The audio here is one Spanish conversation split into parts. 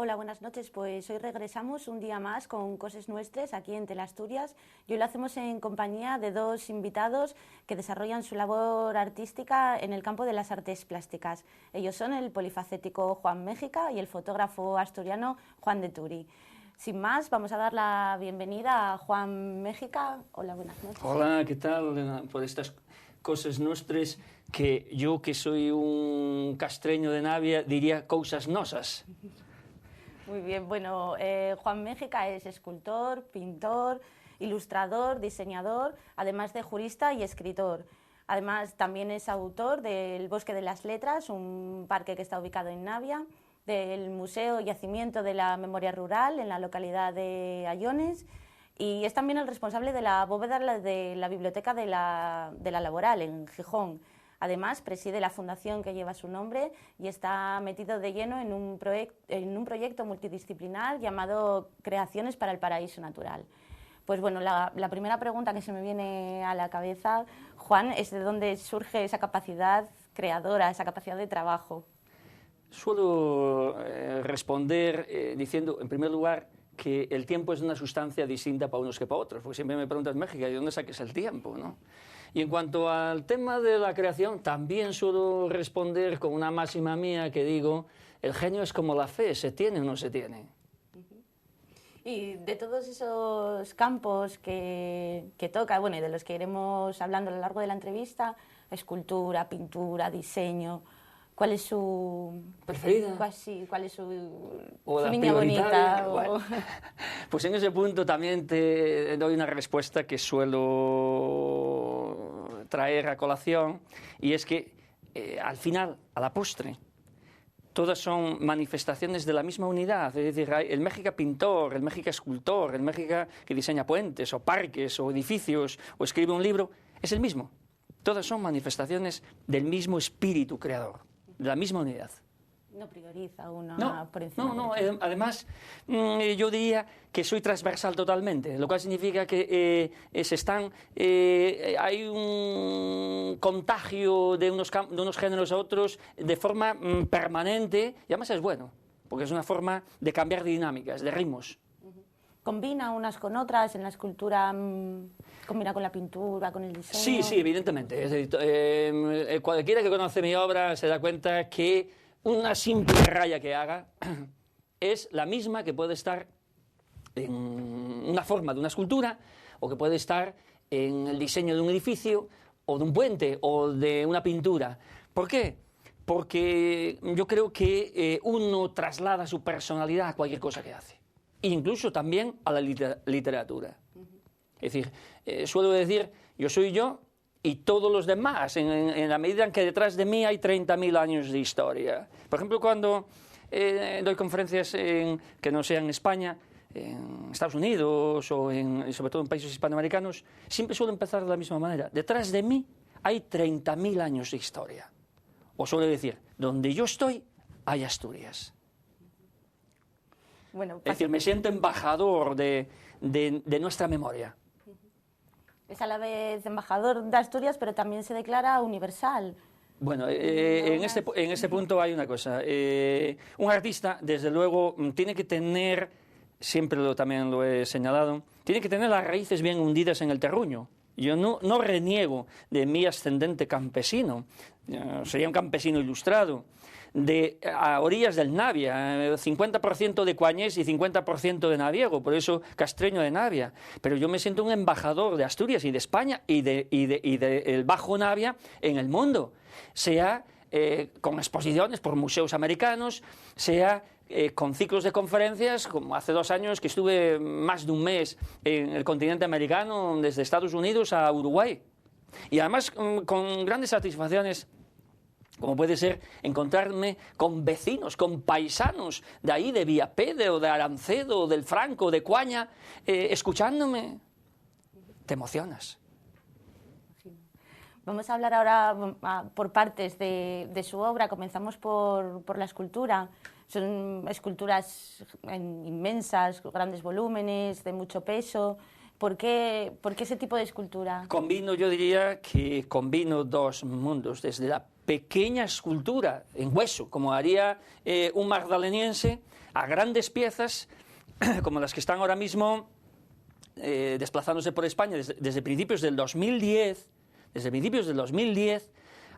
Hola, buenas noches. Pues hoy regresamos un día más con Coses Nuestres aquí en Teleasturias y hoy lo hacemos en compañía de dos invitados que desarrollan su labor artística en el campo de las artes plásticas. Ellos son el polifacético Juan Méjica y el fotógrafo asturiano Juan de Turi. Sin más, vamos a dar la bienvenida a Juan Méjica. Hola, buenas noches. Hola, ¿qué tal? Por estas Coses Nuestres, que yo que soy un castreño de Navia diría cousas nosas. Muy bien, bueno, Juan Méjica es escultor, pintor, ilustrador, diseñador, además de jurista y escritor. Además, también es autor del Bosque de las Letras, un parque que está ubicado en Navia, del Museo Yacimiento de la Memoria Rural en la localidad de Ayones, y es también el responsable de la bóveda de la Biblioteca de la Laboral en Gijón. Además, preside la fundación que lleva su nombre y está metido de lleno en un proyecto multidisciplinar llamado Creaciones para el Paraíso Natural. Pues bueno, la primera pregunta que se me viene a la cabeza, Juan, es de dónde surge esa capacidad creadora, esa capacidad de trabajo. Suelo responder diciendo, en primer lugar, que el tiempo es una sustancia distinta para unos que para otros, porque siempre me preguntas, México, ¿de dónde saques el tiempo, no? Y en cuanto al tema de la creación, también suelo responder con una máxima mía que digo, el genio es como la fe, ¿se tiene o no se tiene? Y de todos esos campos que toca, bueno, y de los que iremos hablando a lo largo de la entrevista, escultura, pintura, diseño, ¿cuál es su preferida? ¿Cuál es su niña bonita? Bueno, pues en ese punto también te doy una respuesta que suelo traer a colación, y es que al final, a la postre, todas son manifestaciones de la misma unidad. Es decir, el Méjica pintor, el Méjica escultor, el Méjica que diseña puentes o parques o edificios o escribe un libro, es el mismo. Todas son manifestaciones del mismo espíritu creador, de la misma unidad. No prioriza una por encima. No, además yo diría que soy transversal totalmente, lo cual significa que hay un contagio de unos géneros a otros de forma permanente, y además es bueno, porque es una forma de cambiar de dinámicas, de ritmos. ¿Combina unas con otras en la escultura? ¿Combina con la pintura, con el diseño? Sí, evidentemente. Es decir, cualquiera que conoce mi obra se da cuenta que una simple raya que haga es la misma que puede estar en una forma de una escultura o que puede estar en el diseño de un edificio o de un puente o de una pintura. ¿Por qué? Porque yo creo que uno traslada su personalidad a cualquier cosa que hace, incluso también a la literatura. Es decir, suelo decir, yo soy yo y todos los demás, en la medida en que detrás de mí hay 30.000 años de historia. Por ejemplo, cuando doy conferencias que no sean en España, en Estados Unidos o sobre todo en países hispanoamericanos, siempre suelo empezar de la misma manera. Detrás de mí hay 30.000 años de historia. O suelo decir, donde yo estoy, hay Asturias. Bueno, es decir, me siento embajador de nuestra memoria. Es a la vez embajador de Asturias, pero también se declara universal. Bueno, en este punto hay una cosa. Un artista, desde luego, tiene que tener, también lo he señalado, tiene que tener las raíces bien hundidas en el terruño. Yo no reniego de mi ascendente campesino, sería un campesino ilustrado, a orillas del Navia, 50% de cuañés y 50% de naviego, por eso castreño de Navia. Pero yo me siento un embajador de Asturias y de España y del Bajo Navia en el mundo, sea con exposiciones por museos americanos, sea con ciclos de conferencias, como hace 2 años que estuve más de un mes en el continente americano, desde Estados Unidos a Uruguay. Y además con grandes satisfacciones, como puede ser encontrarme con vecinos, con paisanos de ahí, de Viapede, o de Arancedo, o del Franco, o de Cuaña, escuchándome. Te emocionas. Vamos a hablar ahora por partes de su obra. Comenzamos por la escultura. Son esculturas inmensas, grandes volúmenes, de mucho peso. ¿Por qué ese tipo de escultura? Yo diría que combino dos mundos, desde la pequeña escultura en hueso, como haría un magdaleniense, a grandes piezas, como las que están ahora mismo desplazándose por España desde principios del 2010. Desde principios del 2010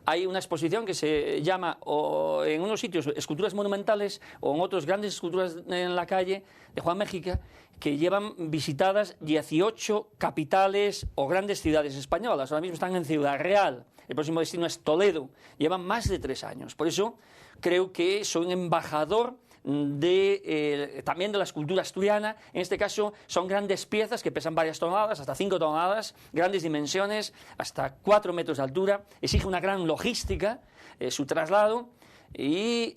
hay una exposición que se llama, o en unos sitios, esculturas monumentales, o en otros, grandes esculturas en la calle, de Juan Méxica, que llevan visitadas 18 capitales o grandes ciudades españolas. Ahora mismo están en Ciudad Real, el próximo destino es Toledo. Llevan más de 3 años. Por eso creo que soy un embajador también de la escultura asturiana. En este caso son grandes piezas que pesan varias toneladas, hasta 5 toneladas, grandes dimensiones, hasta 4 metros de altura. Exige una gran logística su traslado y,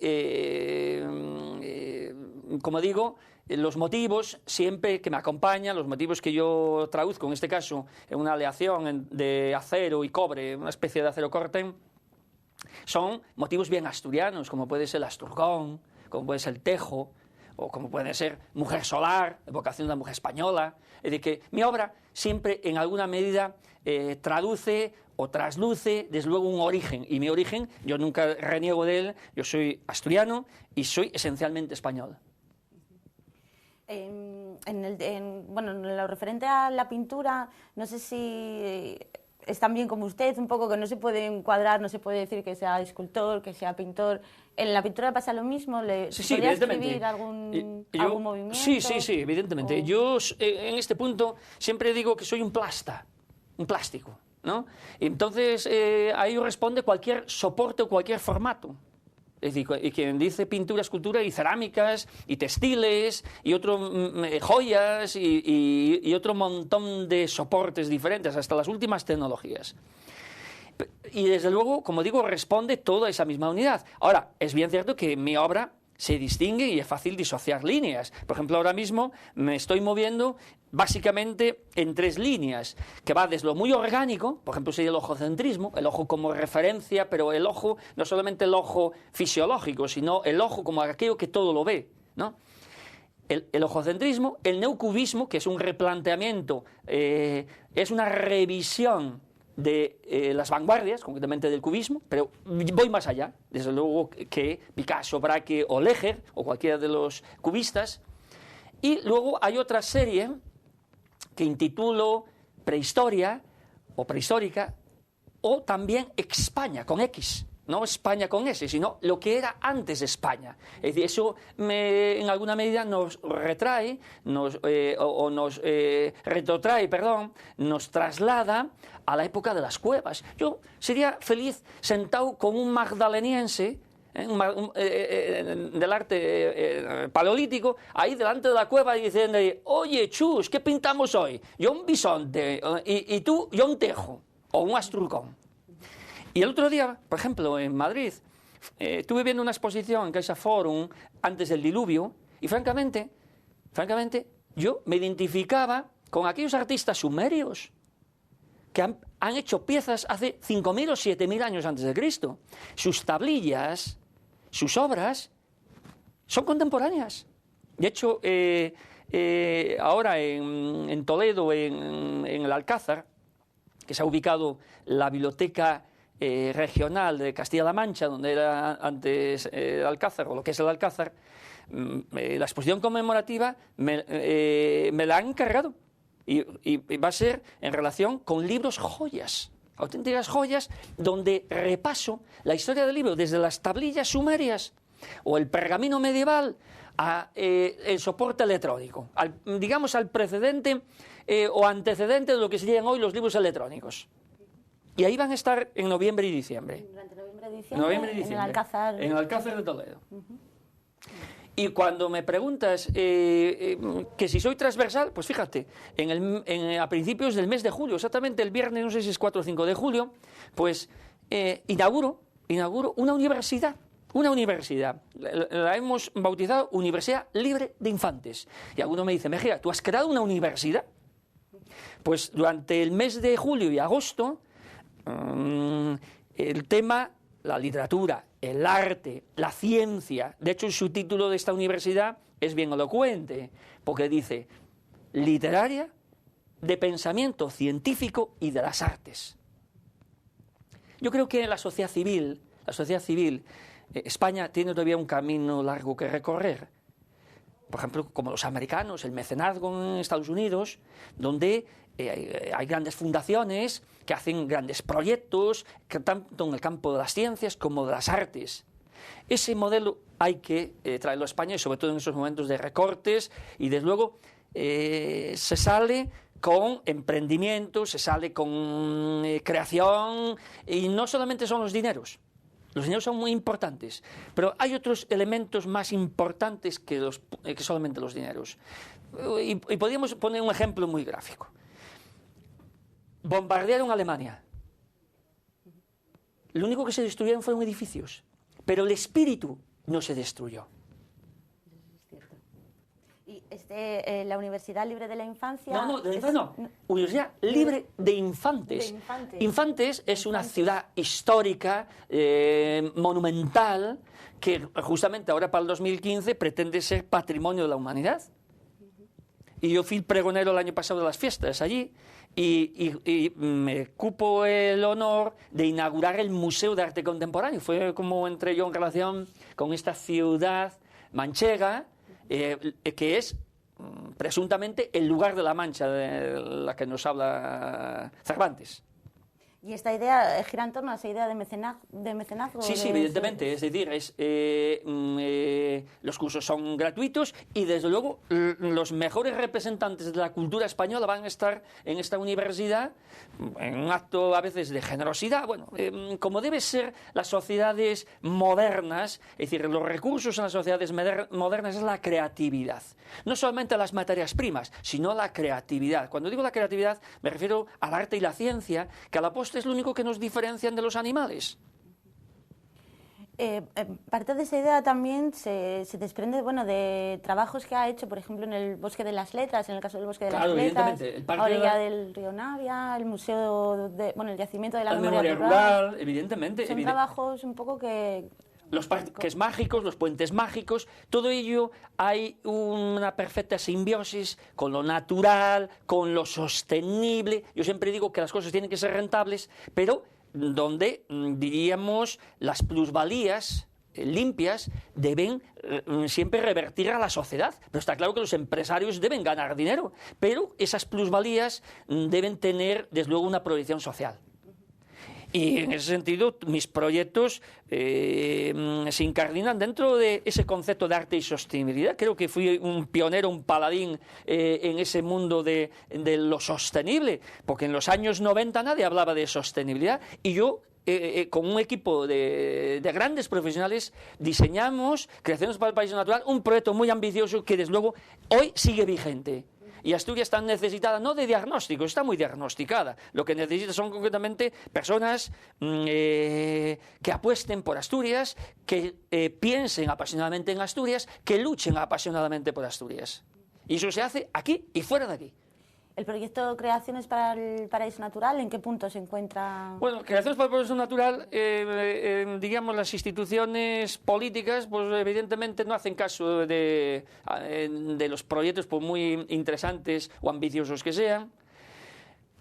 como digo, los motivos siempre que me acompañan, los motivos que yo traduzco, en este caso en una aleación de acero y cobre, una especie de acero corten, son motivos bien asturianos, como puede ser el asturgón, como puede ser el tejo, o como puede ser mujer solar, evocación de la mujer española. Es decir, que mi obra siempre en alguna medida traduce o trasluce desde luego un origen, y mi origen yo nunca reniego de él. Yo soy asturiano y soy esencialmente español. Bueno, en lo referente a la pintura, no sé si es también como usted, un poco que no se puede encuadrar, no se puede decir que sea escultor, que sea pintor. ¿En la pintura pasa lo mismo? ¿Podría escribir algún movimiento? Sí, evidentemente. Yo en este punto siempre digo que soy un plástico, ¿no? Entonces ahí responde cualquier soporte o cualquier formato. Es decir, y quien dice pintura, escultura, y cerámicas, y textiles, y joyas, y otro montón de soportes diferentes, hasta las últimas tecnologías. Y desde luego, como digo, responde toda esa misma unidad. Ahora, es bien cierto que mi obra se distingue y es fácil disociar líneas. Por ejemplo, ahora mismo me estoy moviendo básicamente en 3 líneas, que va desde lo muy orgánico, por ejemplo, sería el ojocentrismo, el ojo como referencia, pero el ojo, no solamente el ojo fisiológico, sino el ojo como aquello que todo lo ve, ¿no? El ojocentrismo, el neocubismo, que es un replanteamiento, es una revisión de las vanguardias, concretamente del cubismo, pero voy más allá, desde luego, que Picasso, Braque o Leger, o cualquiera de los cubistas. Y luego hay otra serie que intitulo Prehistoria o Prehistórica, o también España con X, no España con S, sino lo que era antes de España. Es decir, eso en alguna medida nos retrotrae, nos traslada a la época de las cuevas. Yo sería feliz sentado con un magdaleniense del arte paleolítico, ahí delante de la cueva, y diciendo: oye, Chus, ¿qué pintamos hoy? Yo un bisonte, y tú, yo un tejo, o un astrucón. Y el otro día, por ejemplo, en Madrid, estuve viendo una exposición en Caixa Forum antes del diluvio, y francamente, yo me identificaba con aquellos artistas sumerios que han hecho piezas hace 5.000 o 7.000 años antes de Cristo. Sus tablillas, sus obras, son contemporáneas. De hecho, ahora en Toledo, en el Alcázar, que se ha ubicado la biblioteca regional de Castilla-La Mancha, donde era antes el Alcázar, o lo que es el Alcázar, la exposición conmemorativa me la han encargado. Y va a ser en relación con libros joyas, auténticas joyas, donde repaso la historia del libro desde las tablillas sumerias o el pergamino medieval a el soporte electrónico, digamos al precedente o antecedente de lo que serían hoy los libros electrónicos. Y ahí van a estar en noviembre y diciembre. Durante noviembre y diciembre, en el Alcázar. En el Alcázar de Toledo. Y cuando me preguntas que si soy transversal, pues fíjate, a principios del mes de julio, exactamente el viernes, no sé si es 4 o 5 de julio, pues inauguro una universidad. La hemos bautizado Universidad Libre de Infantes. Y alguno me dice: Mejía, ¿tú has creado una universidad? Pues durante el mes de julio y agosto, el tema, la literatura, el arte, la ciencia. De hecho, el subtítulo de esta universidad es bien elocuente, porque dice: literaria, de pensamiento científico y de las artes. Yo creo que en la sociedad civil la sociedad civil, España tiene todavía un camino largo que recorrer. Por ejemplo, como los americanos, el mecenazgo en Estados Unidos, donde hay grandes fundaciones que hacen grandes proyectos, que tanto en el campo de las ciencias como de las artes. Ese modelo hay que traerlo a España, y sobre todo en esos momentos de recortes, y desde luego se sale con emprendimiento, se sale con creación, y no solamente son los dineros. Los dineros son muy importantes, pero hay otros elementos más importantes que solamente los dineros. Y podríamos poner un ejemplo muy gráfico. Bombardearon Alemania. Lo único que se destruyeron fueron edificios, pero el espíritu no se destruyó. ¿Y la Universidad Libre de la Infancia? No, de la infancia no. Universidad Libre de Infantes. Infantes es una ciudad histórica, monumental, que justamente ahora para el 2015 pretende ser patrimonio de la humanidad. Y yo fui pregonero el año pasado de las fiestas allí, y me cupo el honor de inaugurar el Museo de Arte Contemporáneo. Fue como entré yo en relación con esta ciudad manchega, que es presuntamente el lugar de la Mancha de la que nos habla Cervantes. ¿Y esta idea gira en torno a esa idea de mecenazgo? Sí, evidentemente. Es decir, los cursos son gratuitos, y desde luego los mejores representantes de la cultura española van a estar en esta universidad en un acto a veces de generosidad. Bueno, como debe ser las sociedades modernas, es decir, los recursos en las sociedades modernas es la creatividad. No solamente las materias primas, sino la creatividad. Cuando digo la creatividad me refiero al arte y la ciencia, que a la postre es lo único que nos diferencian de los animales. Parte de esa idea también se desprende de trabajos que ha hecho, por ejemplo, en el Bosque de las Letras, en el caso del Bosque de las Letras, a orilla del río Navia, el museo, el yacimiento de la memoria rural. Evidentemente. Son trabajos un poco que... Los parques mágicos, los puentes mágicos, todo ello hay una perfecta simbiosis con lo natural, con lo sostenible. Yo siempre digo que las cosas tienen que ser rentables, pero donde, diríamos, las plusvalías limpias deben siempre revertir a la sociedad. Pero está claro que los empresarios deben ganar dinero, pero esas plusvalías deben tener, desde luego, una proyección social. Y en ese sentido, mis proyectos se incardinan dentro de ese concepto de arte y sostenibilidad. Creo que fui un pionero, un paladín en ese mundo de lo sostenible, porque en los años 90 nadie hablaba de sostenibilidad, y yo, con un equipo de grandes profesionales, diseñamos Creaciones para el Paraíso Natural, un proyecto muy ambicioso que, desde luego, hoy sigue vigente. Y Asturias está necesitada no de diagnóstico, está muy diagnosticada. Lo que necesita son concretamente personas que apuesten por Asturias, que piensen apasionadamente en Asturias, que luchen apasionadamente por Asturias. Y eso se hace aquí y fuera de aquí. ¿El proyecto Creaciones para el Paraíso Natural en qué punto se encuentra? Bueno, Creaciones para el Paraíso Natural, digamos, las instituciones políticas, pues evidentemente no hacen caso de los proyectos, por muy interesantes o ambiciosos que sean.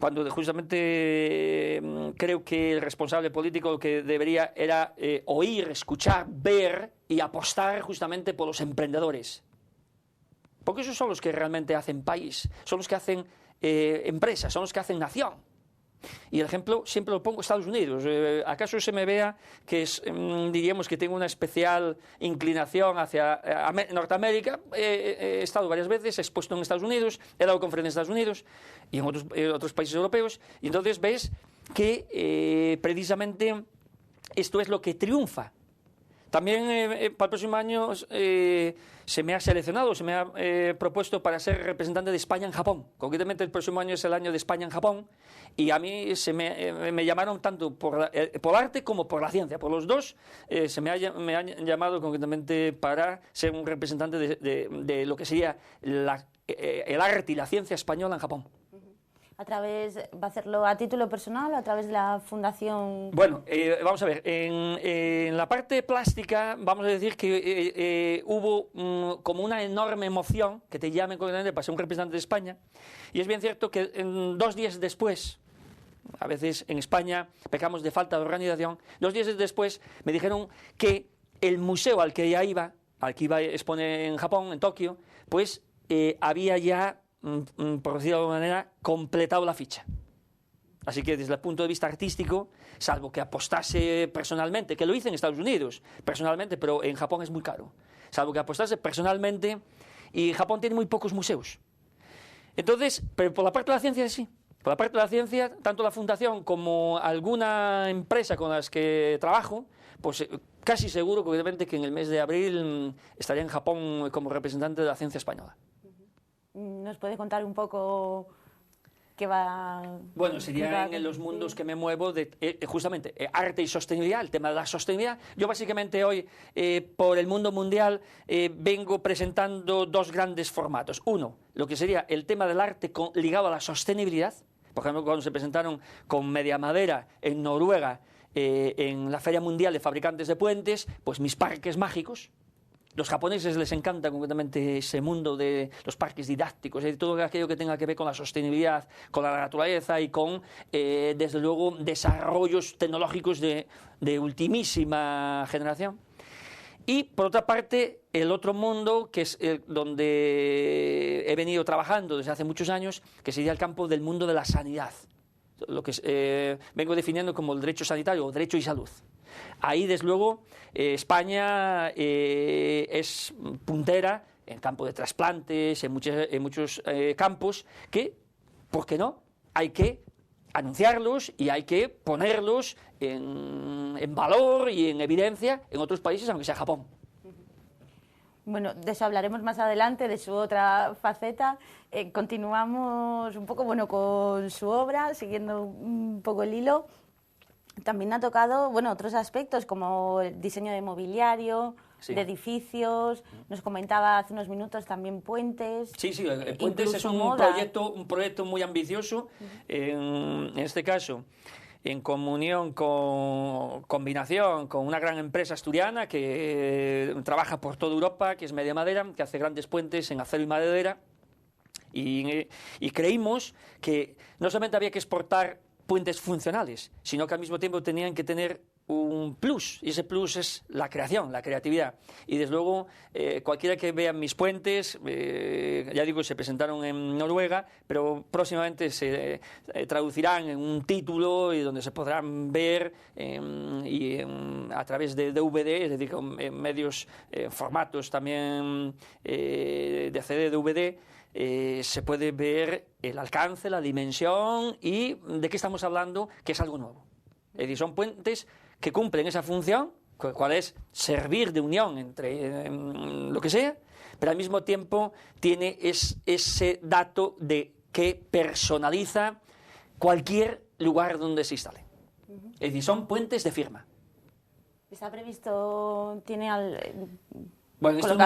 Cuando justamente creo que el responsable político lo que debería era oír, escuchar, ver y apostar justamente por los emprendedores. Porque esos son los que realmente hacen país, son los que hacen empresas, son los que hacen nación. Y el ejemplo siempre lo pongo Estados Unidos. ¿Acaso se me vea que diríamos que tengo una especial inclinación hacia Norteamérica? He estado varias veces, he expuesto en Estados Unidos, he dado conferencias en Estados Unidos y en otros países europeos, y entonces ves que precisamente esto es lo que triunfa. También para el próximo año se me ha seleccionado, se me ha propuesto para ser representante de España en Japón. Concretamente el próximo año es el año de España en Japón, y a mí me llamaron tanto por arte como por la ciencia. Por los dos me han llamado concretamente para ser un representante de lo que sería el arte y la ciencia española en Japón. ¿Va a hacerlo a título personal o a través de la fundación? Bueno, vamos a ver, en la parte plástica vamos a decir que hubo como una enorme emoción que te llamen concretamente para ser un representante de España, y es bien cierto que 2 días después a veces en España pecamos de falta de organización. 2 días después me dijeron que el museo al que ya iba, al que iba a exponer en Japón, en Tokio, pues había ya, por decirlo de alguna manera, completado la ficha. Así que desde el punto de vista artístico, salvo que apostase personalmente, que lo hice en Estados Unidos personalmente, pero en Japón es muy caro, salvo que apostase personalmente, y Japón tiene muy pocos museos. Entonces, pero por la parte de la ciencia sí, por la parte de la ciencia, tanto la fundación como alguna empresa con las que trabajo, pues casi seguro concretamente que en el mes de abril estaría en Japón como representante de la ciencia española. ¿Nos puede contar un poco qué va? Bueno, sería en los mundos que me muevo de justamente arte y sostenibilidad, el tema de la sostenibilidad. Yo básicamente hoy, por el mundo mundial, vengo presentando 2 grandes formatos. Uno, lo que sería el tema del arte ligado a la sostenibilidad. Por ejemplo, cuando se presentaron con Media Madera en Noruega, en la Feria Mundial de Fabricantes de Puentes, pues mis parques mágicos. Los japoneses les encanta completamente ese mundo de los parques didácticos, y todo aquello que tenga que ver con la sostenibilidad, con la naturaleza y con, desde luego, desarrollos tecnológicos de ultimísima generación. Y, por otra parte, el otro mundo, que es donde he venido trabajando desde hace muchos años, que sería el campo del mundo de la sanidad, lo que vengo definiendo como el derecho sanitario o derecho y salud. Ahí, desde luego, España es puntera en campo de trasplantes, en muchos campos que, ¿por qué no?, hay que anunciarlos y hay que ponerlos en valor y en evidencia en otros países, aunque sea Japón. Bueno, de eso hablaremos más adelante, de su otra faceta. Continuamos un poco con su obra, siguiendo un poco el hilo. También ha tocado otros aspectos como el diseño de mobiliario, sí, de edificios. Nos comentaba hace unos minutos también puentes. Sí, puentes es un proyecto muy ambicioso. En este caso, en combinación con una gran empresa asturiana que trabaja por toda Europa, que es Media Madera, que hace grandes puentes en acero y madera. Y creímos que no solamente había que exportar puentes funcionales, sino que al mismo tiempo tenían que tener un plus, y ese plus es la creación, la creatividad. Y desde luego, cualquiera que vea mis puentes, ya digo, se presentaron en Noruega, pero próximamente se traducirán en un título y donde se podrán ver a través de DVD, es decir, en medios, formatos también de CD, DVD. Se puede ver el alcance, la dimensión y de qué estamos hablando, que es algo nuevo. Es decir, son puentes que cumplen esa función, cual es servir de unión entre lo que sea, pero al mismo tiempo tiene ese dato de que personaliza cualquier lugar donde se instale. Es decir, son puentes de firma. ¿Está previsto, Bueno, en estos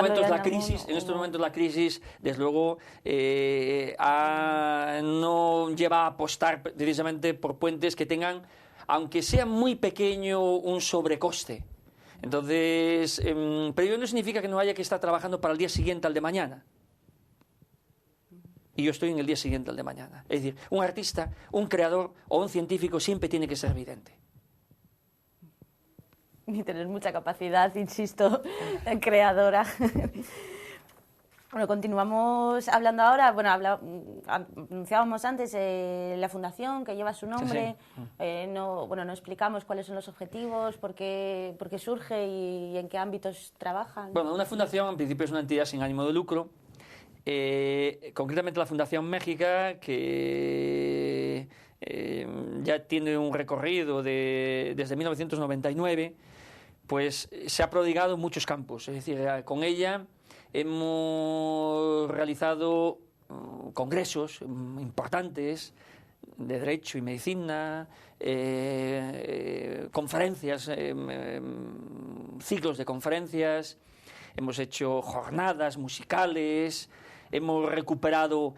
momentos la crisis, desde luego, no lleva a apostar precisamente por puentes que tengan, aunque sea muy pequeño, un sobrecoste. Entonces, pero ello no significa que no haya que estar trabajando para el día siguiente al de mañana. Y yo estoy en el día siguiente al de mañana. Es decir, un artista, un creador o un científico siempre tiene que ser vidente. Y tener mucha capacidad, insisto, creadora. Bueno, continuamos hablando ahora. Bueno, anunciábamos antes la fundación que lleva su nombre. Sí, sí. No explicamos cuáles son los objetivos, por qué surge y en qué ámbitos trabajan. Bueno, una fundación en principio es una entidad sin ánimo de lucro. Concretamente la Fundación Méxica, que ya tiene un recorrido desde 1999, pues se ha prodigado en muchos campos. Es decir, con ella hemos realizado congresos importantes de derecho y medicina, conferencias, ciclos de conferencias, hemos hecho jornadas musicales, hemos recuperado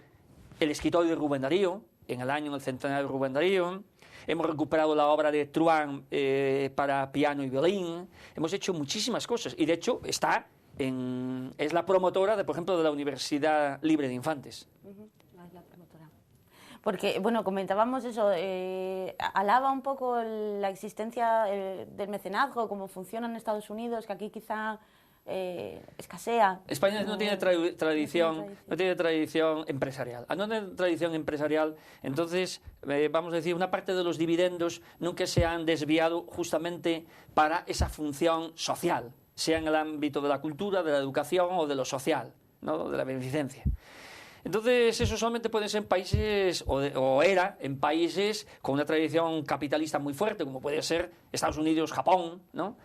el escritorio de Rubén Darío en el centenario de Rubén Darío. Hemos recuperado la obra de Truán para piano y violín. Hemos hecho muchísimas cosas. Y de hecho es la promotora, por ejemplo, de la Universidad Libre de Infantes. Es la promotora. Porque, bueno, comentábamos eso, alaba un poco la existencia del mecenazgo, cómo funciona en Estados Unidos, que aquí quizá escasea. España no tiene tradición empresarial. Al no tener tradición empresarial, entonces, vamos a decir, una parte de los dividendos nunca se han desviado justamente para esa función social, sea en el ámbito de la cultura, de la educación o de lo social, ¿no?, de la beneficencia. Entonces, eso solamente puede ser en países, o era en países con una tradición capitalista muy fuerte, como puede ser Estados Unidos, Japón, ¿no?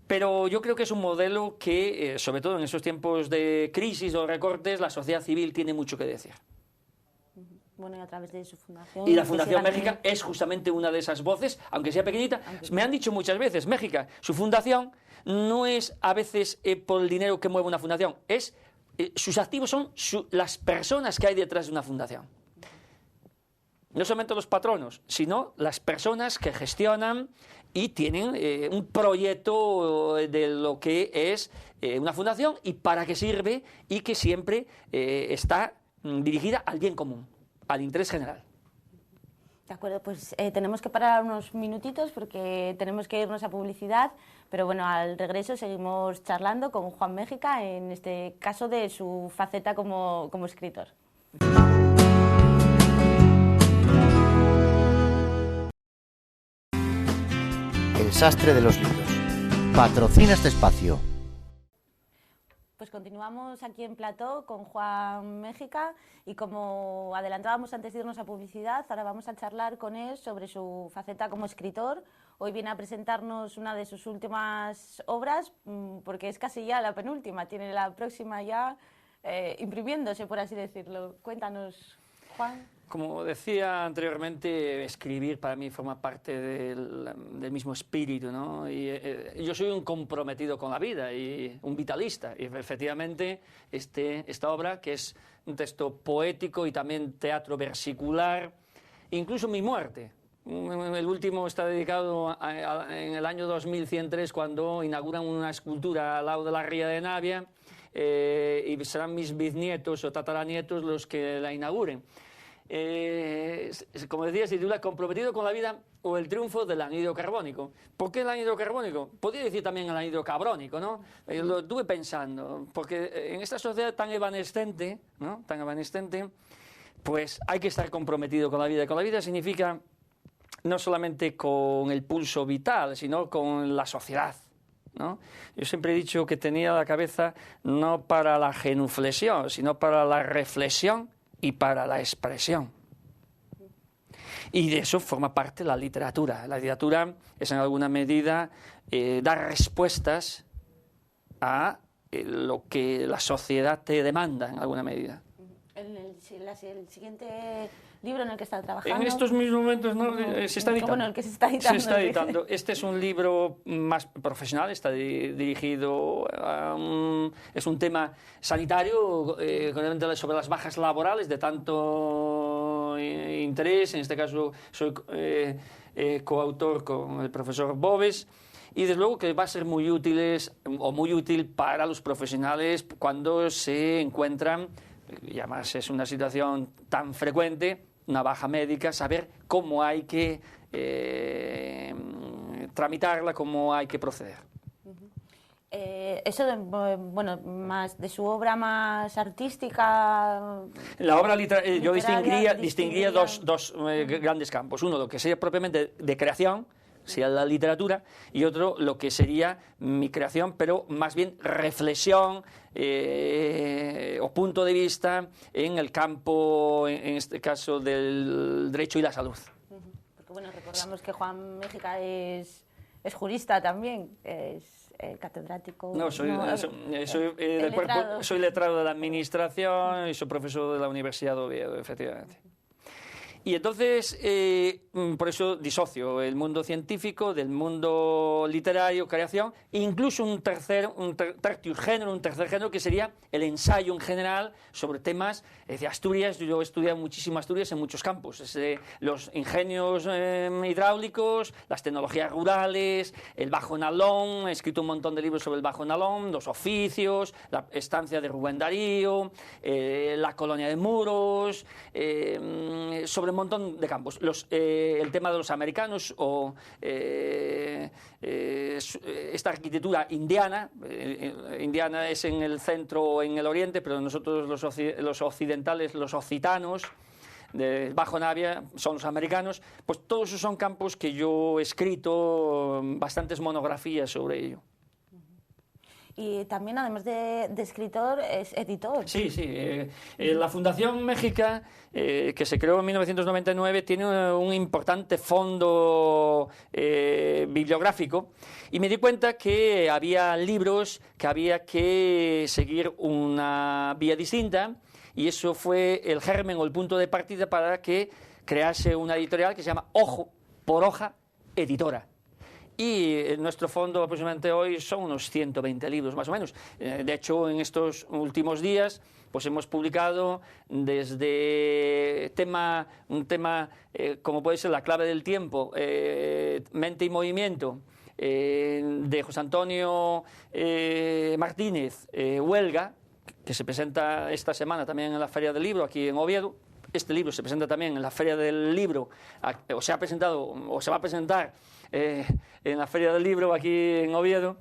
Pero yo creo que es un modelo que, sobre todo en esos tiempos de crisis o recortes, la sociedad civil tiene mucho que decir. Bueno, y a través de su fundación. Y la Fundación México es justamente una de esas voces, aunque sea pequeñita. Me han dicho muchas veces, México, su fundación no es a veces por el dinero que mueve una fundación, sus activos son las personas que hay detrás de una fundación. No solamente los patronos, sino las personas que gestionan y tienen un proyecto de lo que es una fundación y para qué sirve, y que siempre está dirigida al bien común, al interés general. De acuerdo, pues tenemos que parar unos minutitos porque tenemos que irnos a publicidad, pero bueno, al regreso seguimos charlando con Juan Mégica, en este caso de su faceta como escritor. El sastre de los libros patrocina este espacio. Pues continuamos aquí en Plató con Juan Mégica y como adelantábamos antes de irnos a publicidad, ahora vamos a charlar con él sobre su faceta como escritor. Hoy viene a presentarnos una de sus últimas obras, porque es casi ya la penúltima, tiene la próxima ya imprimiéndose, por así decirlo. Cuéntanos, Juan. Como decía anteriormente, escribir para mí forma parte del mismo espíritu, ¿no? Y yo soy un comprometido con la vida y un vitalista. Y efectivamente esta obra, que es un texto poético y también teatro versicular, incluso mi muerte. El último está dedicado en el año 2103, cuando inauguran una escultura al lado de la ría de Navia, y serán mis bisnietos o tataranietos los que la inauguren. Como decía, se titula Comprometido con la vida o el triunfo del anhídrido carbónico. ¿Por qué el anhídrido carbónico? Podría decir también el anhídrido cabrónico, ¿no? Lo estuve pensando, porque en esta sociedad tan evanescente, ¿no?, tan evanescente, pues hay que estar comprometido con la vida. Con la vida significa no solamente con el pulso vital, sino con la sociedad, ¿no? Yo siempre he dicho que tenía la cabeza no para la genuflexión, sino para la reflexión y para la expresión. Y de eso forma parte la literatura. La literatura es en alguna medida dar respuestas a lo que la sociedad te demanda en alguna medida. El siguiente libro en el que está trabajando. En estos mismos momentos no, se está editando. Bueno, el que se está editando. Se está editando. Este es un libro más profesional, está dirigido a es un tema sanitario, sobre las bajas laborales de tanto interés. En este caso soy coautor con el profesor Boves. Y desde luego que va a ser muy útil para los profesionales cuando se encuentran, y además es una situación tan frecuente, una baja médica, saber cómo hay que tramitarla, cómo hay que proceder. Eso, bueno, más de su obra más artística. La obra yo distinguiría dos grandes campos. Uno, lo que sería propiamente de creación, sería la literatura, y otro, lo que sería mi creación, pero más bien reflexión o punto de vista en el campo, en este caso, del derecho y la salud. Porque, bueno, recordamos que Juan Mégica es jurista también, es catedrático. No, soy letrado de la administración y soy profesor de la Universidad de Oviedo, efectivamente. Y entonces, por eso disocio el mundo científico del mundo literario, creación, e incluso un tercer género que sería el ensayo en general sobre temas de Asturias. Yo he estudiado muchísimo Asturias en muchos campos, los ingenios hidráulicos, las tecnologías rurales, el Bajo Nalón. He escrito un montón de libros sobre el Bajo Nalón, los oficios, la estancia de Rubén Darío, la colonia de Muros, sobre sobre un montón de campos. El tema de los americanos o esta arquitectura indiana. Indiana es en el centro o en el oriente, pero nosotros los occidentales, los occitanos, de Bajo Navia, son los americanos. Pues todos esos son campos que yo he escrito bastantes monografías sobre ello. Y también, además de escritor, es editor. Sí, sí. La Fundación Méxica, que se creó en 1999, tiene un importante fondo bibliográfico, y me di cuenta que había libros que había que seguir una vía distinta, y eso fue el germen o el punto de partida para que crease una editorial que se llama Ojo por Hoja Editora. Y nuestro fondo aproximadamente hoy son unos 120 libros más o menos. De hecho, en estos últimos días pues hemos publicado desde un tema como puede ser La clave del tiempo, Mente y movimiento, de José Antonio Martínez, Huelga, que se presenta esta semana también en la Feria del Libro aquí en Oviedo. Este libro se presenta también en la Feria del Libro, o se ha presentado o se va a presentar en la Feria del Libro aquí en Oviedo.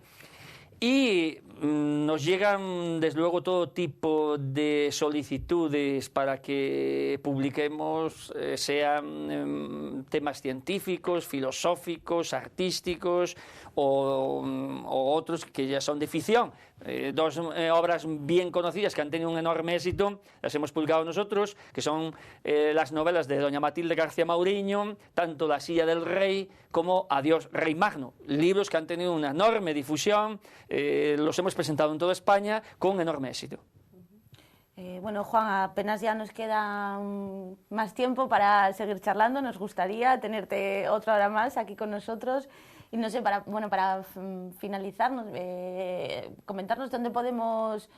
Y nos llegan desde luego todo tipo de solicitudes para que publiquemos, sean temas científicos, filosóficos, artísticos o otros que ya son de ficción. Dos obras bien conocidas que han tenido un enorme éxito, las hemos publicado nosotros, que son las novelas de doña Matilde García Mauriño, tanto La silla del rey como Adiós Rey Magno, libros que han tenido una enorme difusión, los hemos presentado en toda España con enorme éxito. Bueno, Juan, apenas ya nos queda más tiempo para seguir charlando. Nos gustaría tenerte otra hora más aquí con nosotros. Y no sé, para finalizar, comentarnos dónde podemos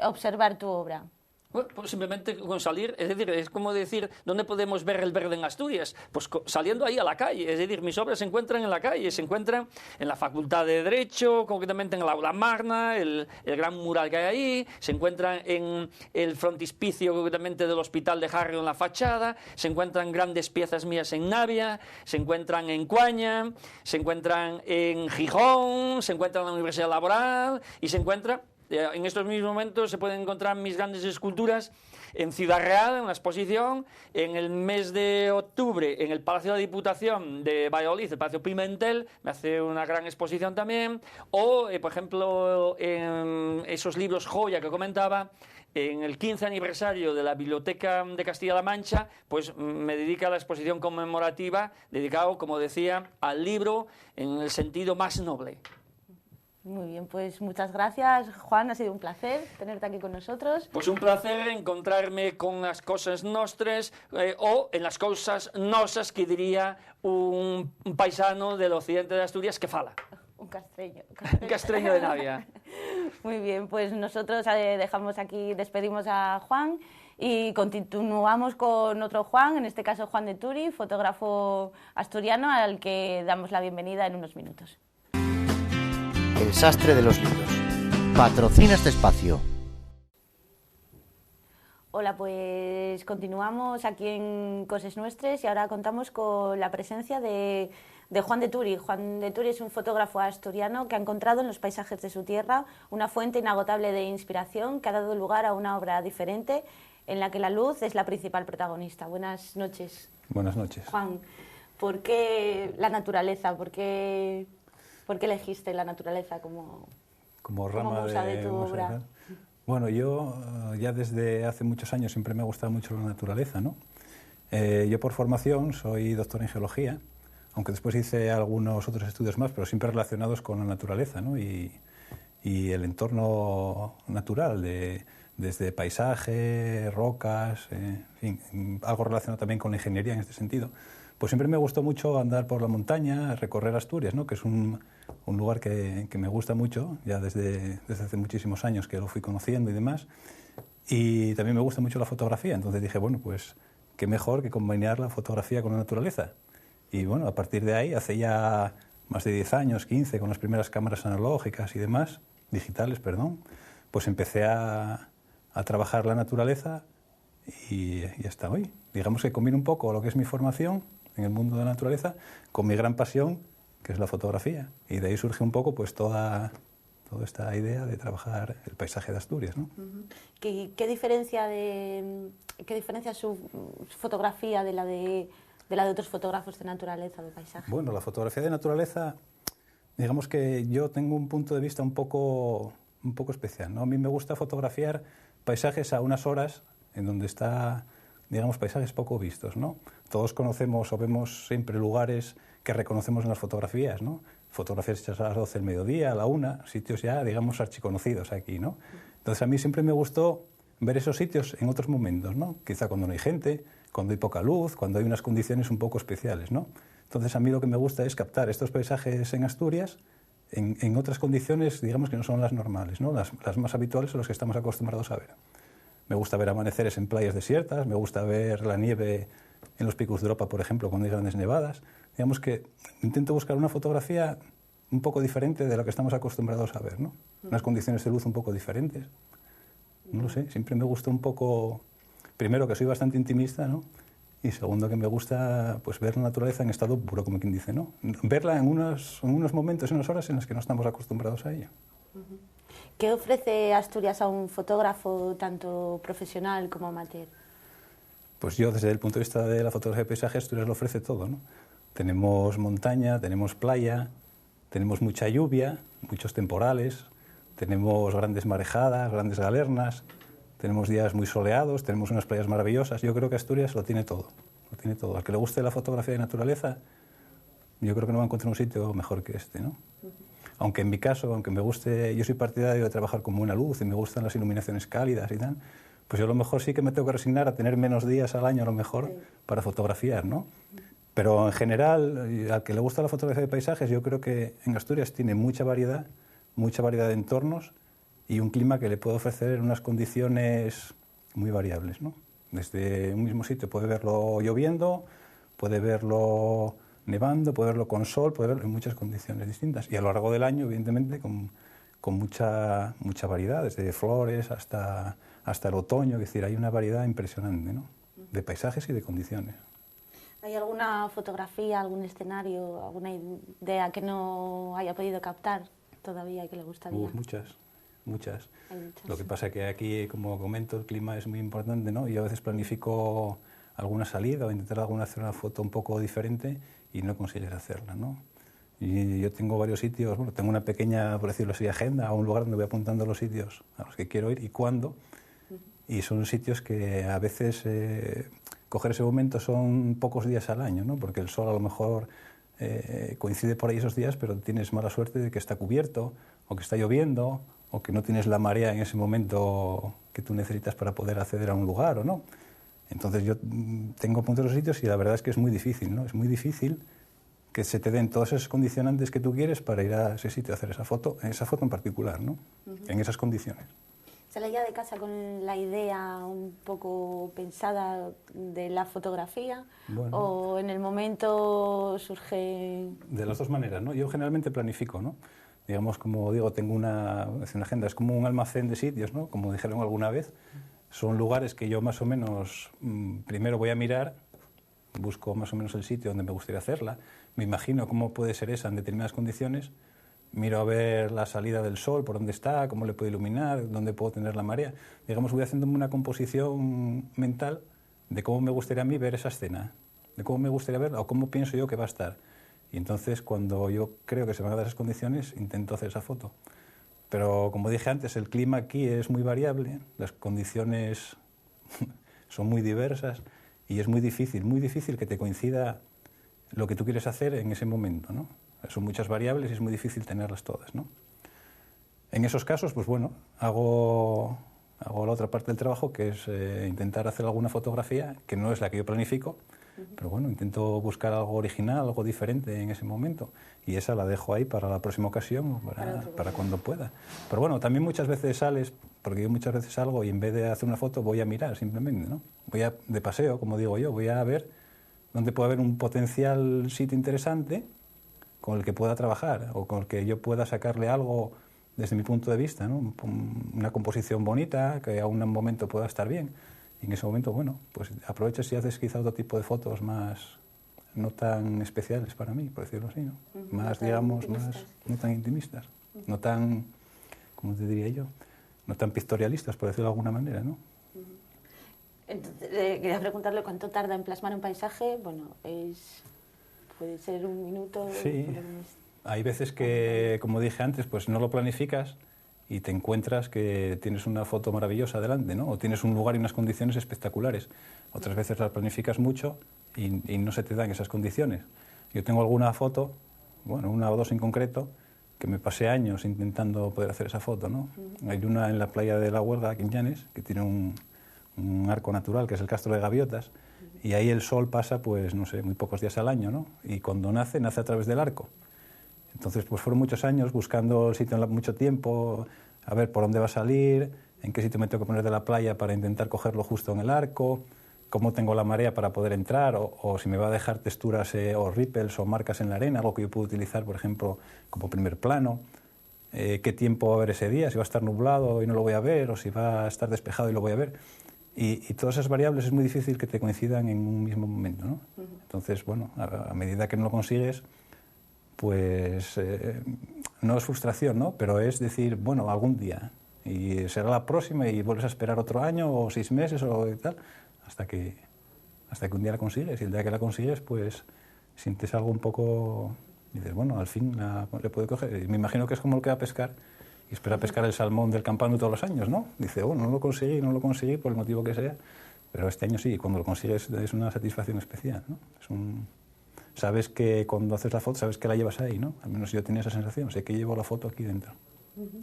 observar tu obra. Bueno, pues simplemente con salir, es decir, es como decir, ¿dónde podemos ver el verde en Asturias? Pues saliendo ahí a la calle, es decir, mis obras se encuentran en la calle, se encuentran en la Facultad de Derecho, concretamente en el Aula Magna, el gran mural que hay ahí, se encuentran en el frontispicio concretamente del Hospital de Harrio en la fachada, se encuentran grandes piezas mías en Navia, se encuentran en Cuaña, se encuentran en Gijón, se encuentran en la Universidad Laboral y se encuentra... En estos mismos momentos se pueden encontrar mis grandes esculturas en Ciudad Real, en la exposición, en el mes de octubre en el Palacio de la Diputación de Valladolid, el Palacio Pimentel, me hace una gran exposición también, o por ejemplo en esos libros joya que comentaba, en el 15 aniversario de la Biblioteca de Castilla-La Mancha, pues me dedica a la exposición conmemorativa, dedicado, como decía, al libro en el sentido más noble. Muy bien, pues muchas gracias, Juan, ha sido un placer tenerte aquí con nosotros. Pues un placer encontrarme con las cosas nostres o en las cosas nosas que diría un paisano del occidente de Asturias que fala. Un castreño. Un castreño de Navia. Muy bien, pues nosotros dejamos aquí, despedimos a Juan y continuamos con otro Juan, en este caso Juan de Turi, fotógrafo asturiano al que damos la bienvenida en unos minutos. El sastre de los libros. Patrocina este espacio. Hola, pues continuamos aquí en Coses Nuestres y ahora contamos con la presencia de Juan de Turi. Juan de Turi es un fotógrafo asturiano que ha encontrado en los paisajes de su tierra una fuente inagotable de inspiración que ha dado lugar a una obra diferente en la que la luz es la principal protagonista. Buenas noches. Buenas noches. Juan, ¿por qué la naturaleza? ¿Por qué elegiste la naturaleza como rama musa de tu obra? Bueno, yo ya desde hace muchos años siempre me ha gustado mucho la naturaleza, ¿no? Yo por formación soy doctor en geología, aunque después hice algunos otros estudios más, pero siempre relacionados con la naturaleza, ¿no? Y el entorno natural, desde paisaje, rocas, en fin, algo relacionado también con la ingeniería en este sentido. Pues siempre me gustó mucho andar por la montaña, recorrer Asturias, ¿no? Que es un lugar que me gusta mucho, ya desde hace muchísimos años que lo fui conociendo y demás. Y también me gusta mucho la fotografía, entonces dije, bueno, pues qué mejor que combinar la fotografía con la naturaleza. Y bueno, a partir de ahí, hace ya más de 10 años, 15, con las primeras cámaras analógicas y demás, digitales, perdón, pues empecé a trabajar la naturaleza y hasta hoy. digamos que combino un poco lo que es mi formación en el mundo de la naturaleza con mi gran pasión, que es la fotografía. Y de ahí surge un poco pues toda esta idea de trabajar el paisaje de Asturias, ¿no? ¿Qué diferencia su fotografía de la de otros fotógrafos de naturaleza, de paisaje? Bueno, la fotografía de naturaleza, digamos que yo tengo un punto de vista un poco especial, ¿no? A mí me gusta fotografiar paisajes a unas horas en donde está, digamos, paisajes poco vistos, ¿no? Todos conocemos o vemos siempre lugares que reconocemos en las fotografías, ¿no? Fotografías hechas a las 12 del mediodía, a la 1, sitios ya, digamos, archiconocidos aquí, ¿no? Entonces a mí siempre me gustó ver esos sitios en otros momentos, ¿no? Quizá cuando no hay gente, cuando hay poca luz, cuando hay unas condiciones un poco especiales, ¿no? Entonces a mí lo que me gusta es captar estos paisajes en Asturias en otras condiciones, digamos, que no son las normales, ¿no? Las más habituales son las que estamos acostumbrados a ver. Me gusta ver amaneceres en playas desiertas, me gusta ver la nieve en los picos de Europa, por ejemplo, cuando hay grandes nevadas. Digamos que intento buscar una fotografía un poco diferente de lo que estamos acostumbrados a ver, ¿no? Unas condiciones de luz un poco diferentes. No lo sé, siempre me gusta un poco, primero que soy bastante intimista, ¿no? Y segundo que me gusta pues ver la naturaleza en estado puro, como quien dice, ¿no? Verla en unos momentos, en unas horas en las que no estamos acostumbrados a ella. ¿Qué ofrece Asturias a un fotógrafo tanto profesional como amateur? Pues yo, desde el punto de vista de la fotografía de paisaje, Asturias lo ofrece todo, ¿no? Tenemos montaña, tenemos playa, tenemos mucha lluvia, muchos temporales, tenemos grandes marejadas, grandes galernas, tenemos días muy soleados, tenemos unas playas maravillosas. Yo creo que Asturias lo tiene todo, lo tiene todo. Al que le guste la fotografía de naturaleza, yo creo que no va a encontrar un sitio mejor que este, ¿no? Aunque en mi caso, aunque me guste, yo soy partidario de trabajar con buena luz y me gustan las iluminaciones cálidas y tal, pues yo a lo mejor sí que me tengo que resignar a tener menos días al año a lo mejor para fotografiar, ¿no? Pero en general, al que le gusta la fotografía de paisajes, yo creo que en Asturias tiene mucha variedad de entornos y un clima que le puede ofrecer unas condiciones muy variables, ¿no? Desde un mismo sitio puede verlo lloviendo, puede verlo nevando, puede verlo con sol, puede verlo en muchas condiciones distintas. Y a lo largo del año, evidentemente, con mucha variedad, desde flores hasta el otoño, es decir, hay una variedad impresionante, ¿no? De paisajes y de condiciones. ¿Hay alguna fotografía, algún escenario, alguna idea que no haya podido captar todavía y que le gustaría? Muchas. Hay muchas. Lo que pasa es que aquí, como comento, el clima es muy importante, ¿no? Y a veces planifico alguna salida o intentar hacer una foto un poco diferente y no consigues hacerla, ¿no? Y yo tengo varios sitios, bueno, tengo una pequeña, por decirlo así, agenda, o un lugar donde voy apuntando los sitios a los que quiero ir y cuándo. Y son sitios que a veces coger ese momento son pocos días al año, ¿no? Porque el sol a lo mejor coincide por ahí esos días, pero tienes mala suerte de que está cubierto, o que está lloviendo, o que no tienes la marea en ese momento que tú necesitas para poder acceder a un lugar, ¿o no? Entonces yo tengo puntos de los sitios y la verdad es que es muy difícil, ¿no? Es muy difícil que se te den todos esos condicionantes que tú quieres para ir a ese sitio a hacer esa foto en particular, ¿no? En esas condiciones. ¿Sale ya de casa con la idea un poco pensada de la fotografía? Bueno, ¿O en el momento surge...? de las dos maneras, ¿no? Yo generalmente planifico, ¿no? Digamos, como digo, tengo una agenda, es como un almacén de sitios, ¿no? Como dijeron alguna vez. Son lugares que yo más o menos primero voy a mirar, busco más o menos el sitio donde me gustaría hacerla, me imagino cómo puede ser esa en determinadas condiciones, miro a ver la salida del sol, por dónde está, cómo le puedo iluminar, dónde puedo tener la marea. Digamos, voy haciéndome una composición mental de cómo me gustaría a mí ver esa escena, de cómo me gustaría verla o cómo pienso yo que va a estar. Y entonces, cuando yo creo que se van a dar esas condiciones, intento hacer esa foto. Pero, como dije antes, el clima aquí es muy variable, las condiciones son muy diversas y es muy difícil que te coincida lo que tú quieres hacer en ese momento, ¿no? Son muchas variables y es muy difícil tenerlas todas, ¿no? En esos casos, pues bueno, hago la otra parte del trabajo, que es intentar hacer alguna fotografía, que no es la que yo planifico, pero bueno, intento buscar algo original, algo diferente en ese momento, y esa la dejo ahí para la próxima ocasión, para cuando pueda. Pero bueno, también muchas veces sales, porque yo muchas veces salgo y en vez de hacer una foto voy a mirar simplemente, ¿no? Voy de paseo, como digo yo, voy a ver dónde puede haber un potencial sitio interesante con el que pueda trabajar o con el que yo pueda sacarle algo desde mi punto de vista, ¿no? Una composición bonita que a un momento pueda estar bien. Y en ese momento, bueno, pues aprovechas y haces quizá otro tipo de fotos más no tan especiales para mí, por decirlo así, ¿no? Más, digamos, no tan intimistas, no tan, ¿cómo te diría yo? No tan pictorialistas, por decirlo de alguna manera, ¿no? Entonces, quería preguntarle cuánto tarda en plasmar un paisaje. Bueno, puede ser un minuto. Sí, hay veces que, como dije antes, pues no lo planificas y te encuentras que tienes una foto maravillosa delante, ¿no? O tienes un lugar y unas condiciones espectaculares. Otras veces la planificas mucho y no se te dan esas condiciones. Yo tengo alguna foto, bueno, una o dos en concreto, que me pasé años intentando poder hacer esa foto, ¿no? Hay una en la playa de la Huelga, aquí en Llanes, que tiene un arco natural, que es el Castro de Gaviotas, y ahí el sol pasa, pues, no sé, muy pocos días al año, ¿no? Y cuando nace a través del arco. Entonces, pues fueron muchos años buscando el sitio mucho tiempo, a ver por dónde va a salir, en qué sitio me tengo que poner de la playa para intentar cogerlo justo en el arco, cómo tengo la marea para poder entrar, o si me va a dejar texturas o ripples o marcas en la arena, algo que yo puedo utilizar, por ejemplo, como primer plano, qué tiempo va a haber ese día, si va a estar nublado y no lo voy a ver, o si va a estar despejado y lo voy a ver. Y todas esas variables es muy difícil que te coincidan en un mismo momento, ¿no? Entonces, bueno, a medida que no lo consigues, pues no es frustración, ¿no? Pero es decir, bueno, algún día, y será la próxima y vuelves a esperar otro año o 6 meses o tal, hasta que un día la consigues, y el día que la consigues, pues sientes algo un poco, dices, bueno, al fin le puedo coger. Y me imagino que es como el que va a pescar y espera pescar el salmón del campano todos los años, ¿no? Dice, bueno, no lo conseguí por el motivo que sea, pero este año sí, y cuando lo consigues es una satisfacción especial, ¿no? Sabes que cuando haces la foto, sabes que la llevas ahí, ¿no? Al menos yo tenía esa sensación, sé que llevo la foto aquí dentro.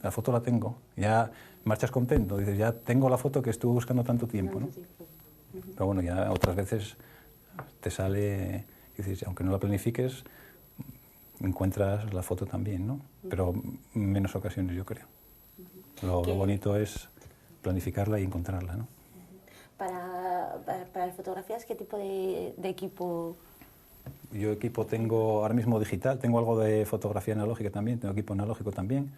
La foto la tengo, ya marchas contento, dices, ya tengo la foto que estuve buscando tanto tiempo, ¿no? Pero bueno, ya otras veces te sale, dices, aunque no la planifiques, encuentras la foto también, ¿no? Pero en menos ocasiones, yo creo. Lo bonito es planificarla y encontrarla, ¿no? Para las fotografías, ¿qué tipo de equipo? Yo equipo tengo ahora mismo digital, tengo algo de fotografía analógica también, tengo equipo analógico también,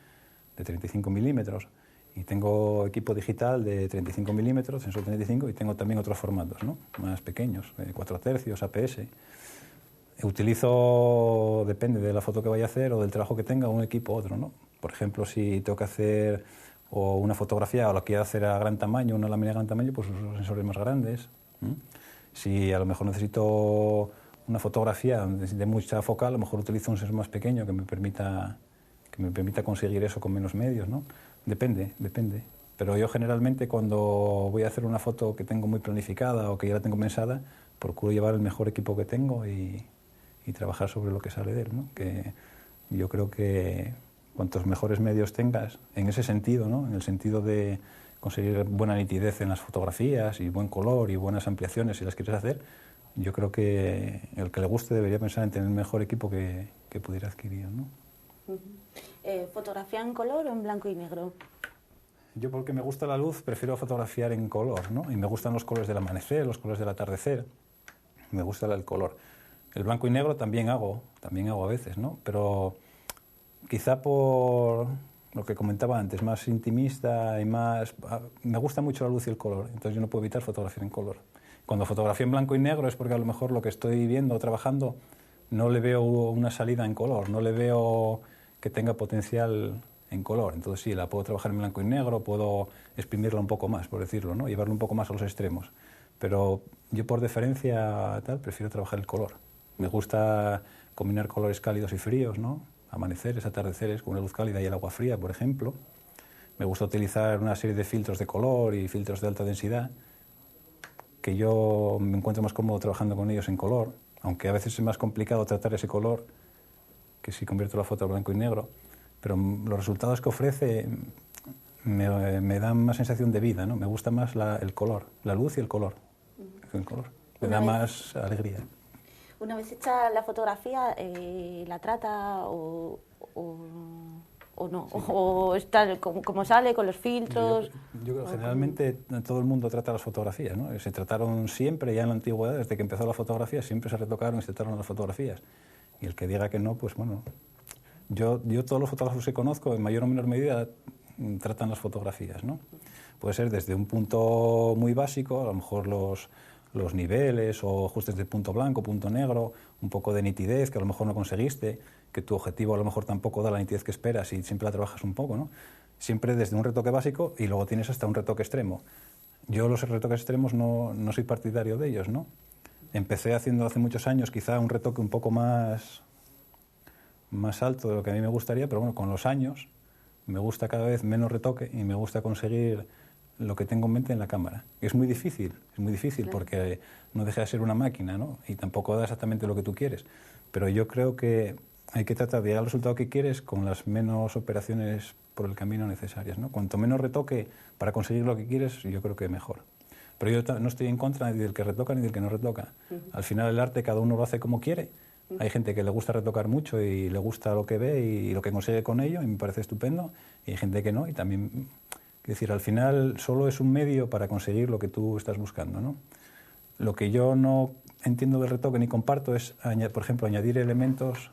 de 35 milímetros, y tengo equipo digital de 35 milímetros, sensor 35, y tengo también otros formatos, ¿no? Más pequeños, 4 tercios, APS. Utilizo, depende de la foto que vaya a hacer o del trabajo que tenga, un equipo u otro, ¿no? Por ejemplo, si tengo que hacer o una fotografía o la quiero hacer a gran tamaño, una lámina de gran tamaño, pues uso sensores más grandes. Si a lo mejor necesito una fotografía de mucha focal, a lo mejor utilizo un sensor más pequeño que me permita conseguir eso con menos medios, ¿no? Depende. Pero yo generalmente cuando voy a hacer una foto que tengo muy planificada o que ya la tengo pensada, procuro llevar el mejor equipo que tengo y trabajar sobre lo que sale de él, ¿no? Que yo creo que cuantos mejores medios tengas, en ese sentido, ¿no? En el sentido de conseguir buena nitidez en las fotografías y buen color y buenas ampliaciones si las quieres hacer, yo creo que el que le guste debería pensar en tener el mejor equipo que pudiera adquirir, ¿no? ¿Fotografía en color o en blanco y negro? Yo, porque me gusta la luz, prefiero fotografiar en color, ¿no? Y me gustan los colores del amanecer, los colores del atardecer, me gusta el color. El blanco y negro también hago a veces, ¿no? Pero quizá por lo que comentaba antes, más intimista y más... Me gusta mucho la luz y el color, entonces yo no puedo evitar fotografiar en color. Cuando fotografío en blanco y negro es porque a lo mejor lo que estoy viendo o trabajando no le veo una salida en color, no le veo que tenga potencial en color. Entonces sí, la puedo trabajar en blanco y negro, puedo exprimirla un poco más, por decirlo, ¿no? Llevarla un poco más a los extremos. Pero yo por deferencia tal prefiero trabajar el color. Me gusta combinar colores cálidos y fríos, ¿no? Amaneceres, atardeceres con una luz cálida y el agua fría, por ejemplo. Me gusta utilizar una serie de filtros de color y filtros de alta densidad, que yo me encuentro más cómodo trabajando con ellos en color, aunque a veces es más complicado tratar ese color que si convierto la foto a blanco y negro, pero los resultados que ofrece me dan más sensación de vida, ¿no? Me gusta más el color, la luz y el color. Me da más alegría. Una vez hecha la fotografía, ¿la trata o no? Sí. ¿O está como sale, con los filtros? Yo creo que generalmente todo el mundo trata las fotografías, ¿no? Se trataron siempre, ya en la antigüedad, desde que empezó la fotografía, siempre se retocaron y se trataron las fotografías. Y el que diga que no, pues bueno, yo todos los fotógrafos que conozco, en mayor o menor medida, tratan las fotografías, ¿no? Puede ser desde un punto muy básico, a lo mejor los niveles o ajustes de punto blanco, punto negro, un poco de nitidez que a lo mejor no conseguiste, que tu objetivo a lo mejor tampoco da la nitidez que esperas y siempre la trabajas un poco, ¿no? Siempre desde un retoque básico y luego tienes hasta un retoque extremo. Yo los retoques extremos no soy partidario de ellos, ¿no? Empecé haciendo hace muchos años quizá un retoque un poco más alto de lo que a mí me gustaría, pero bueno, con los años me gusta cada vez menos retoque y me gusta conseguir lo que tengo en mente en la cámara. Es muy difícil porque no deja de ser una máquina, ¿no? Y tampoco da exactamente lo que tú quieres. Pero yo creo que hay que tratar de llegar al resultado que quieres con las menos operaciones por el camino necesarias, ¿no? Cuanto menos retoque para conseguir lo que quieres, yo creo que mejor. Pero yo no estoy en contra ni del que retoca ni del que no retoca. Al final el arte cada uno lo hace como quiere. Hay gente que le gusta retocar mucho y le gusta lo que ve y lo que consigue con ello, y me parece estupendo. Y hay gente que no, y también... Es decir, al final solo es un medio para conseguir lo que tú estás buscando, ¿no? Lo que yo no entiendo del retoque ni comparto es, por ejemplo, añadir elementos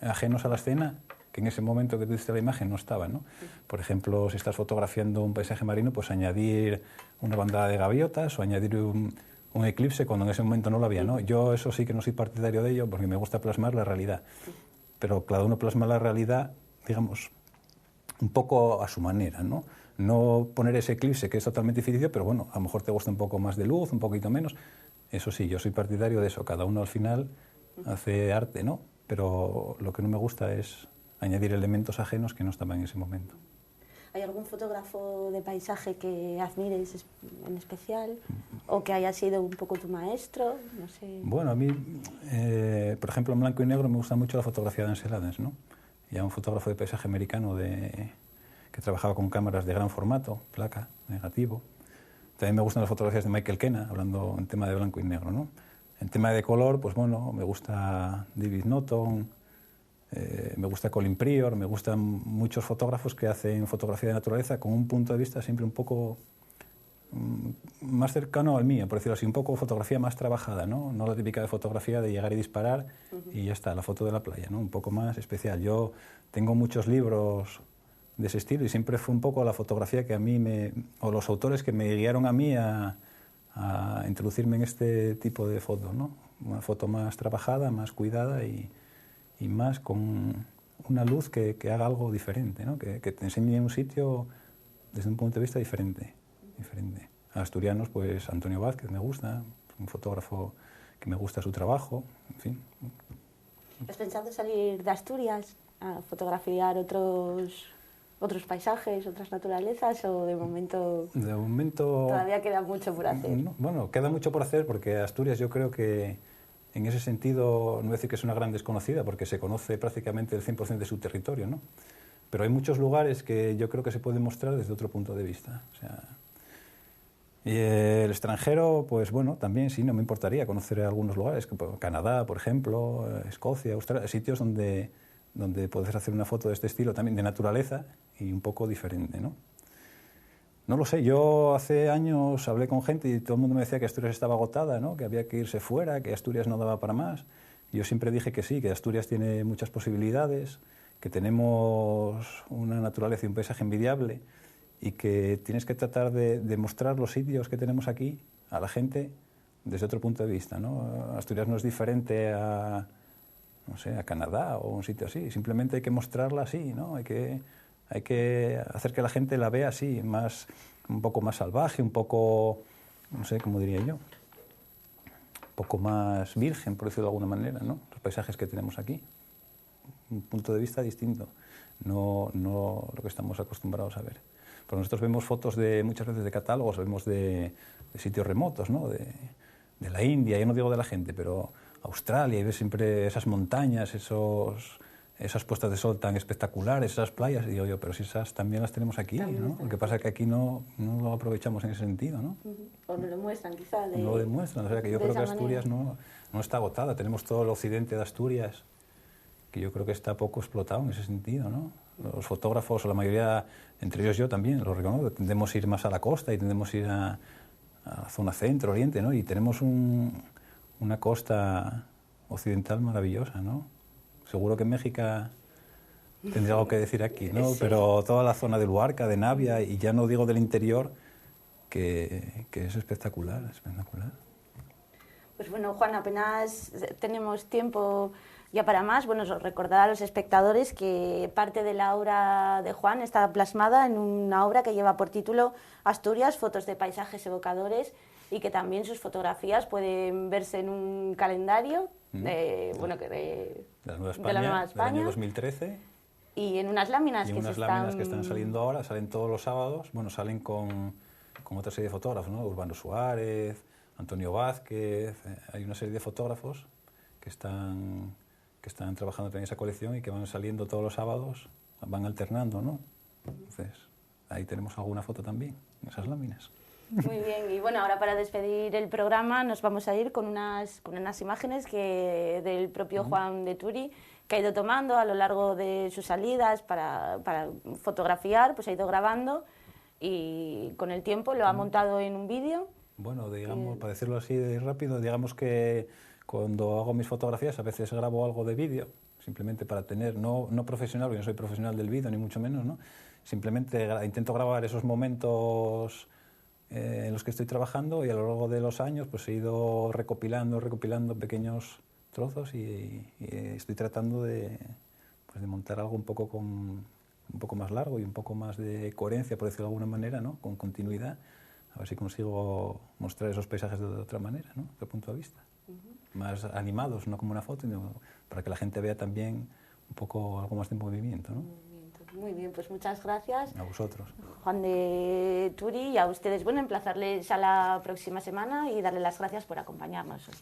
ajenos a la escena que en ese momento que tú hiciste la imagen no estaban, ¿no? Por ejemplo, si estás fotografiando un paisaje marino, pues añadir una bandada de gaviotas o añadir un eclipse cuando en ese momento no lo había, ¿no? Yo eso sí que no soy partidario de ello porque me gusta plasmar la realidad. Pero cada uno plasma la realidad, digamos, un poco a su manera, ¿no? No poner ese eclipse que es totalmente ficticio, pero bueno, a lo mejor te gusta un poco más de luz, un poquito menos. Eso sí, yo soy partidario de eso. Cada uno al final hace arte, ¿no? Pero lo que no me gusta es añadir elementos ajenos que no estaban en ese momento. ¿Hay algún fotógrafo de paisaje que admires en especial o que haya sido un poco tu maestro? No sé. Bueno, a mí, por ejemplo, en blanco y negro me gusta mucho la fotografía de Ansel Adams, ¿no? Ya un fotógrafo de paisaje americano que trabajaba con cámaras de gran formato, placa, negativo. También me gustan las fotografías de Michael Kenna, hablando en tema de blanco y negro, ¿no? En tema de color, pues bueno, me gusta David Norton, me gusta Colin Prior, me gustan muchos fotógrafos que hacen fotografía de naturaleza con un punto de vista siempre un poco más cercano al mío, por decirlo así, un poco fotografía más trabajada, ¿no? No la típica de fotografía de llegar y disparar y ya está, la foto de la playa, ¿no? Un poco más especial. Yo tengo muchos libros de ese estilo y siempre fue un poco la fotografía que a mí o los autores que me guiaron a mí a introducirme en este tipo de foto, ¿no? Una foto más trabajada, más cuidada y más con una luz que haga algo diferente, ¿no? Que te enseñe un sitio desde un punto de vista diferente. A asturianos, pues Antonio Vázquez me gusta, un fotógrafo que me gusta su trabajo, en fin. ¿Has pensado salir de Asturias a fotografiar otros paisajes, otras naturalezas, o de momento todavía queda mucho por hacer? No, bueno, queda mucho por hacer porque Asturias yo creo que en ese sentido, no voy a decir que es una gran desconocida porque se conoce prácticamente el 100% de su territorio, ¿no? Pero hay muchos lugares que yo creo que se pueden mostrar desde otro punto de vista. O sea, y el extranjero, pues bueno, también sí, no me importaría conocer algunos lugares, como Canadá, por ejemplo, Escocia, Australia, sitios donde puedes hacer una foto de este estilo también de naturaleza y un poco diferente, ¿no? No lo sé, yo hace años hablé con gente y todo el mundo me decía que Asturias estaba agotada, ¿no? Que había que irse fuera, que Asturias no daba para más. Yo siempre dije que sí, que Asturias tiene muchas posibilidades, que tenemos una naturaleza y un paisaje envidiable y que tienes que tratar de mostrar los sitios que tenemos aquí a la gente desde otro punto de vista, ¿no? Asturias no es diferente a, no sé, a Canadá o un sitio así, simplemente hay que mostrarla así, ¿no? Hay que hacer que la gente la vea así, un poco más salvaje, un poco, no sé, ¿cómo diría yo? Un poco más virgen, por decirlo de alguna manera, ¿no? Los paisajes que tenemos aquí. Un punto de vista distinto, no lo que estamos acostumbrados a ver. Porque nosotros vemos fotos muchas veces de catálogos, vemos de sitios remotos, ¿no? De la India, yo no digo de la gente, pero Australia, y ves siempre esas montañas, esas puestas de sol tan espectaculares, esas playas, y digo yo, pero si esas también las tenemos aquí, ¿no? Lo que pasa es que aquí no lo aprovechamos en ese sentido, ¿no? O no lo muestran, quizá. No lo demuestran, o sea que yo creo que Asturias no está agotada, tenemos todo el occidente de Asturias, que yo creo que está poco explotado en ese sentido, ¿no? Los fotógrafos, o la mayoría, entre ellos yo también, lo reconozco, tendemos a ir más a la costa y tendemos a ir a la zona centro, oriente, ¿no? Y tenemos una costa occidental maravillosa, ¿no? Seguro que en México tendría algo que decir aquí, ¿no? Sí. Pero toda la zona de Luarca, de Navia, y ya no digo del interior, que es espectacular, espectacular. Pues bueno, Juan, apenas tenemos tiempo ya para más. Bueno, recordar a los espectadores que parte de la obra de Juan está plasmada en una obra que lleva por título Asturias, fotos de paisajes evocadores, y que también sus fotografías pueden verse en un calendario de la Nueva de la Nueva España, del año 2013. Y en unas láminas, Y unas láminas que están saliendo ahora, salen todos los sábados, bueno, salen con otra serie de fotógrafos, ¿no? Urbano Suárez, Antonio Vázquez, hay una serie de fotógrafos que están trabajando en esa colección y que van saliendo todos los sábados, van alternando, ¿no? Entonces, ahí tenemos alguna foto también, en esas láminas. Muy bien, y bueno, ahora para despedir el programa nos vamos a ir con unas imágenes del propio Juan de Turi, que ha ido tomando a lo largo de sus salidas para fotografiar, pues ha ido grabando y con el tiempo lo ha montado en un vídeo. Bueno, digamos, para decirlo así de rápido, digamos que cuando hago mis fotografías a veces grabo algo de vídeo, simplemente para tener, no profesional, porque no soy profesional del vídeo, ni mucho menos, ¿no? Simplemente intento grabar esos momentos en los que estoy trabajando, y a lo largo de los años pues he ido recopilando pequeños trozos y estoy tratando de montar algo un poco más largo y un poco más de coherencia, por decirlo de alguna manera, ¿no? Con continuidad, a ver si consigo mostrar esos paisajes de otra manera, ¿no? De otro punto de vista. Más animados, no como una foto, sino para que la gente vea también un poco algo más de movimiento, ¿no? Muy bien, pues muchas gracias. A vosotros. Juan de Turi, y a ustedes, bueno, emplazarles a la próxima semana y darles las gracias por acompañarnos hoy.